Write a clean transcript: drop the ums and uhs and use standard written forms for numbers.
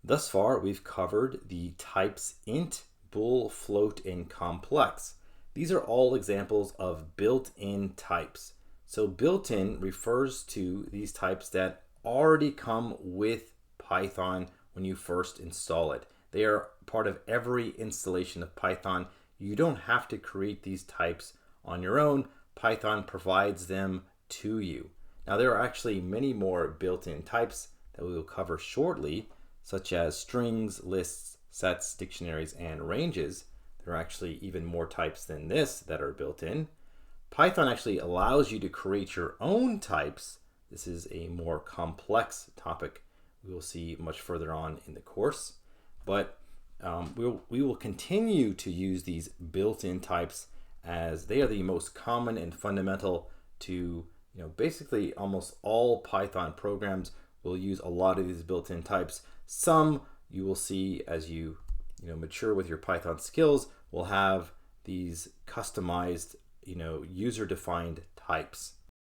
Thus far, we've covered the types int, bool, float, and complex. These are all examples of built-in types. So built-in refers to these types that already come with Python when you first install it. They are part of every installation of Python. You don't have to create these types on your own. Python provides them to you. Now, there are actually many more built-in types that we will cover shortly, such as strings, lists, sets, dictionaries, and ranges. There are actually even more types than this that are built in. Python actually allows you to create your own types. This is a more complex topic we will see much further on in the course. But we will continue to use these built-in types as they are the most common and fundamental to basically almost all Python programs will use a lot of these built-in types. Some you will see as you mature with your Python skills will have these customized user-defined types.